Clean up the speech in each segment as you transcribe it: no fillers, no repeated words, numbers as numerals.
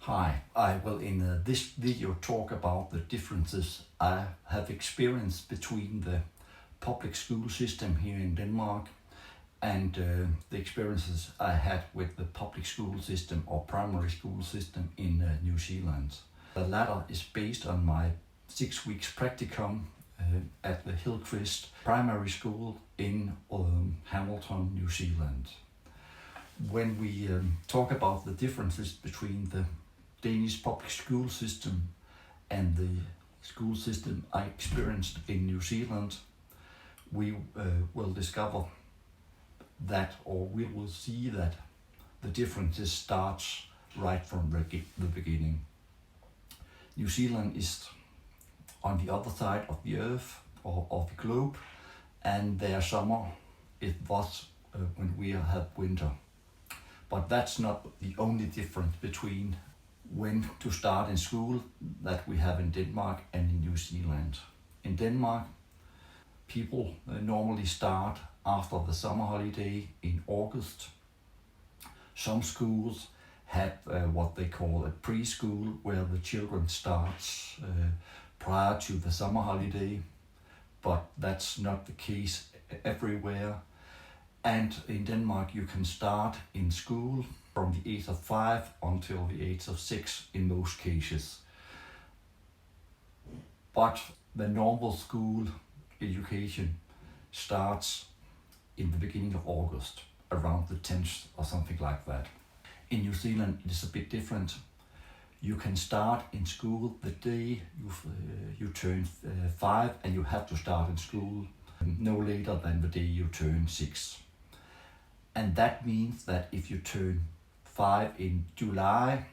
Hi, I will in this video talk about the differences I have experienced between the public school system here in Denmark and the experiences I had with the public school system or primary school system in New Zealand. The latter is based on my 6 weeks practicum at the Hillcrest primary school in Hamilton, New Zealand. When we talk about the differences between the Danish public school system and the school system I experienced in New Zealand, we will discover that, or we will see that the differences starts right from the beginning. New Zealand is on the other side of the earth or of the globe, and their summer it was when we have winter. But that's not the only difference between when to start in school that we have in Denmark and in New Zealand. In Denmark, people normally start after the summer holiday in August. Some schools have what they call a preschool, where the children starts prior to the summer holiday, but that's not the case everywhere. And in Denmark, you can start in school from the age of 5 until the age of 6 in most cases. But the normal school education starts in the beginning of August, around the 10th or something like that. In New Zealand, it is a bit different. You can start in school the day you turn 5, and you have to start in school no later than the day you turn 6. And that means that if you turn 5 in July,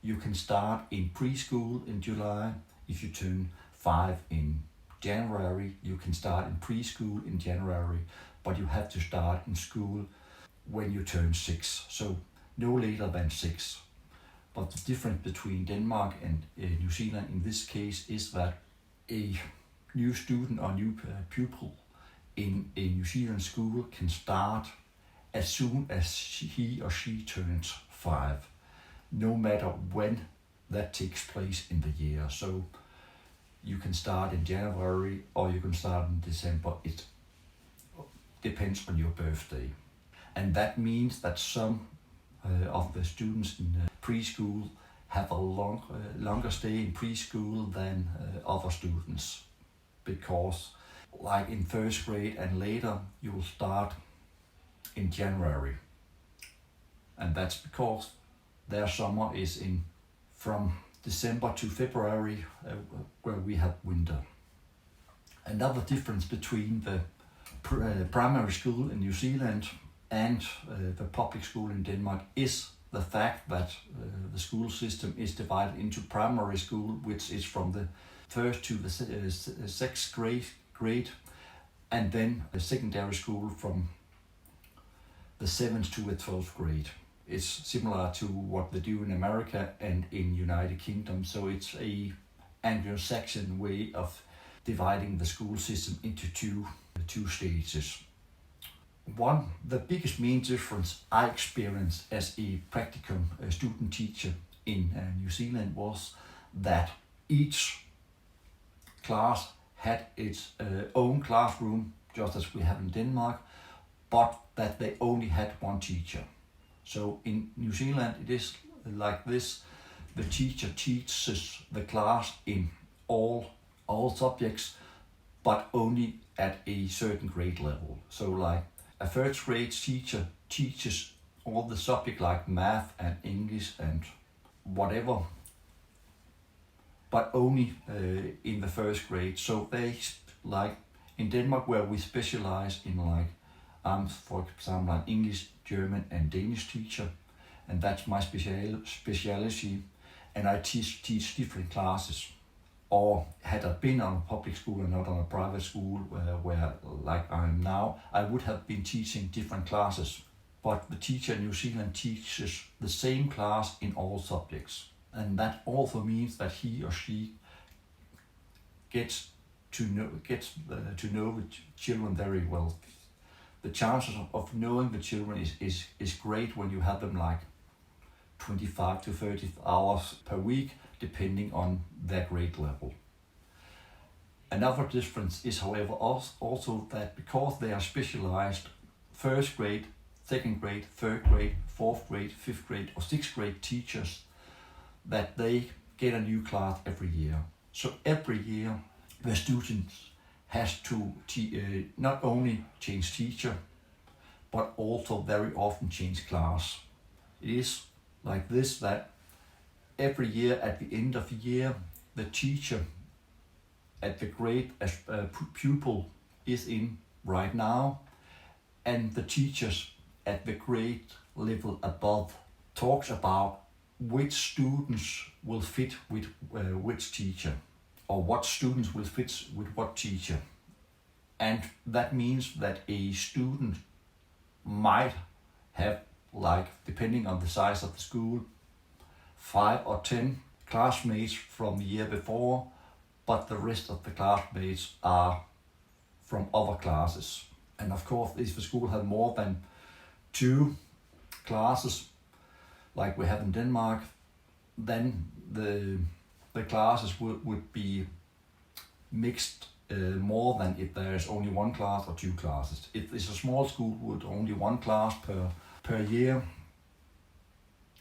you can start in preschool in July. If you turn 5 in January, you can start in preschool in January, but you have to start in school when you turn 6, so no later than 6. But the difference between Denmark and New Zealand in this case is that a new student or new pupil in a New Zealand school can start as soon as he or she turns 5, no matter when that takes place in the year. So you can start in January or you can start in December. It depends on your birthday. And that means that some of the students in preschool have a longer stay in preschool than other students, because like in first grade and later, you will start in January, and that's because their summer is from December to February, where we have winter. Another difference between the primary school in New Zealand and the public school in Denmark is the fact that the school system is divided into primary school, which is from the 1st to the 6th grade, and then the secondary school from the 7th to the 12th grade. It's similar to what they do in America and in United Kingdom, so it's a Anglo-Saxon way of dividing the school system into two stages. The biggest main difference I experienced as a practicum student teacher in New Zealand was that each class had its own classroom, just as we have in Denmark, but that they only had one teacher. So in New Zealand it is like this: the teacher teaches the class in all subjects, but only at a certain grade level. So like a first grade teacher teaches all the subject like math and English and whatever, but only in the first grade. So they, like in Denmark, where we specialize in like for example, an English, German and Danish teacher, and that's my speciality, and I teach different classes. Or had I been on a public school and not on a private school where like I am now, I would have been teaching different classes. But the teacher in New Zealand teaches the same class in all subjects, and that also means that he or she gets to know the children very well. The chances of knowing the children is great when you have them like 25 to 30 hours per week, depending on their grade level. Another difference is, however, also that because they are specialized first grade, second grade, third grade, fourth grade, fifth grade, or sixth grade teachers, that they get a new class every year. So every year the students has to not only change teacher, but also very often change class. It is like this, that every year at the end of the year, the teacher at the grade as pupil is in right now, and the teachers at the grade level above talks about which students will fit with which teacher, or what students will fit with what teacher. And that means that a student might have, like, depending on the size of the school, 5 or 10 classmates from the year before, but the rest of the classmates are from other classes. And of course, if the school has more than 2 classes, like we have in Denmark, then the classes would be mixed more than if there is only 1 class or 2 classes. If it's a small school with only 1 class per year,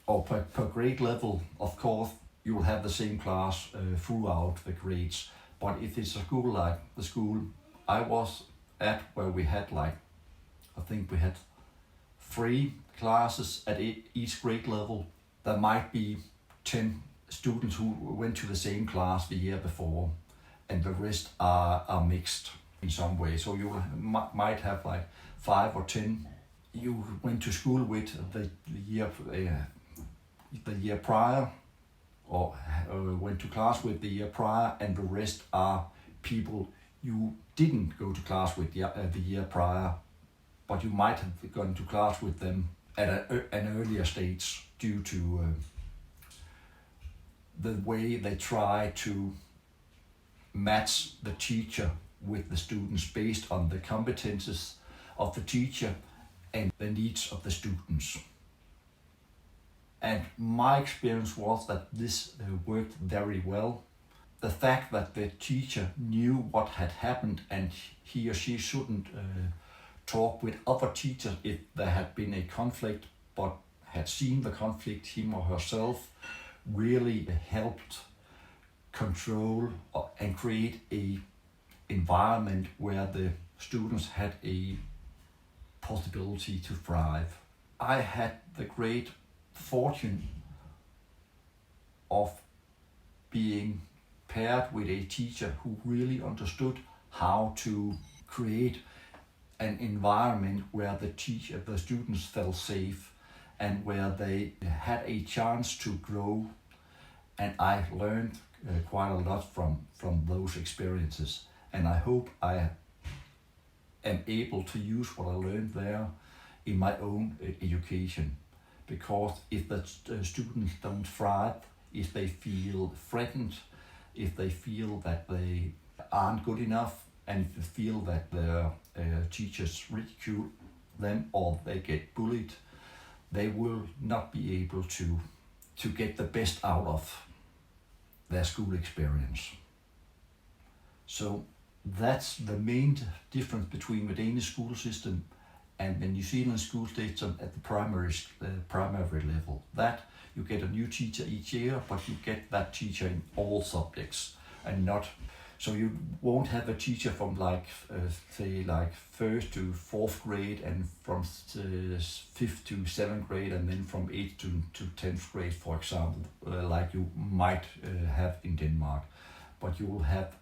or per grade level, of course, you will have the same class throughout the grades. But if it's a school like the school I was at, where we had, like, I think we had 3 classes at each grade level, there might be 10 students who went to the same class the year before, and the rest are mixed in some way. So you might have like 5 or 10 you went to school with the year prior, or went to class with the year prior, and the rest are people you didn't go to class with the year prior, but you might have gone to class with them at an earlier stage due to the way they try to match the teacher with the students based on the competences of the teacher and the needs of the students. And my experience was that this worked very well. The fact that the teacher knew what had happened and he or she shouldn't talk with other teachers if there had been a conflict, but had seen the conflict him or herself, really helped control and create a environment where the students had a possibility to thrive. I had the great fortune of being paired with a teacher who really understood how to create an environment where the students felt safe and where they had a chance to grow. And I learned quite a lot from those experiences. And I hope I am able to use what I learned there in my own education. Because if the students don't thrive, if they feel threatened, if they feel that they aren't good enough, and if they feel that their teachers ridicule them or they get bullied, they will not be able to get the best out of their school experience. So that's the main difference between the Danish school system and the New Zealand school system at the primary level. That you get a new teacher each year, but you get that teacher in all subjects, and not so you won't have a teacher from say 1st to 4th grade, and from 5th to 7th grade, and then from 8th to 10th grade, for example, like you might have in Denmark. But you will have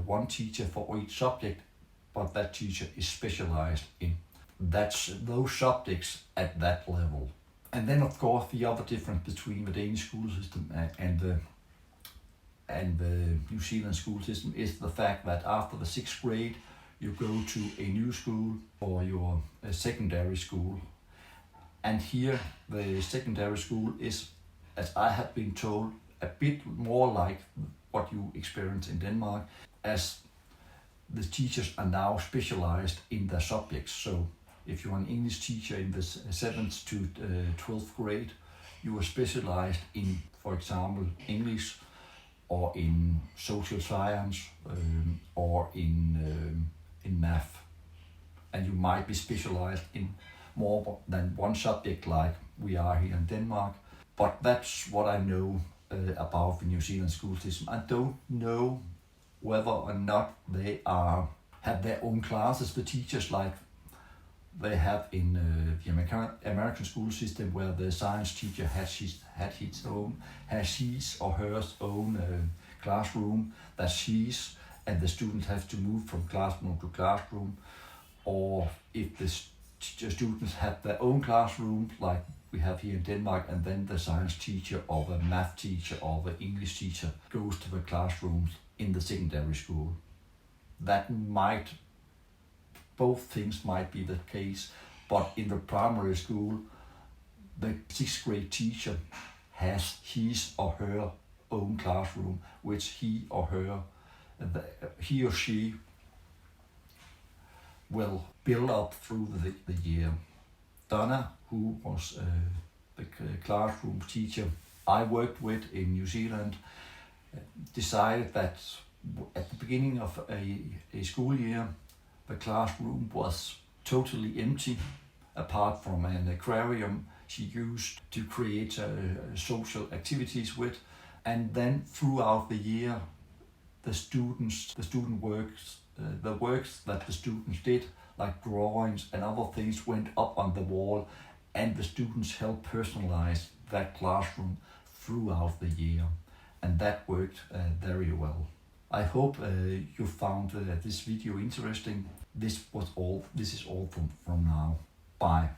one teacher for each subject, but that teacher is specialized in those subjects at that level. And then, of course, the other difference between the Danish school system and the New Zealand school system is the fact that after the 6th grade, you go to a new school or your secondary school. And here, the secondary school is, as I have been told, a bit more like what you experience in Denmark, as the teachers are now specialized in their subjects. So if you're an English teacher in the 7th to 12th grade, you are specialized in, for example, English or in social science or in math. And you might be specialized in more than one subject like we are here in Denmark. But that's what I know about the New Zealand school system. I don't know whether or not they have their own classes, the teachers, like they have in the American school system, where the science teacher has his or her own classroom that she's, and the students have to move from classroom to classroom. Or if the students have their own classroom, like we have here in Denmark, and then the science teacher or the math teacher or the English teacher goes to the classrooms in the secondary school. Both things might be the case, but in the primary school, the 6th grade teacher has his or her own classroom, which he or she will build up through the year. Donna, who was the classroom teacher I worked with in New Zealand, decided that at the beginning of a school year, the classroom was totally empty, apart from an aquarium she used to create social activities with. And then throughout the year, the works that the students did, like drawings and other things, went up on the wall, and the students helped personalize that classroom throughout the year. And that worked very well. I hope you found this video interesting. This is all from now. Bye.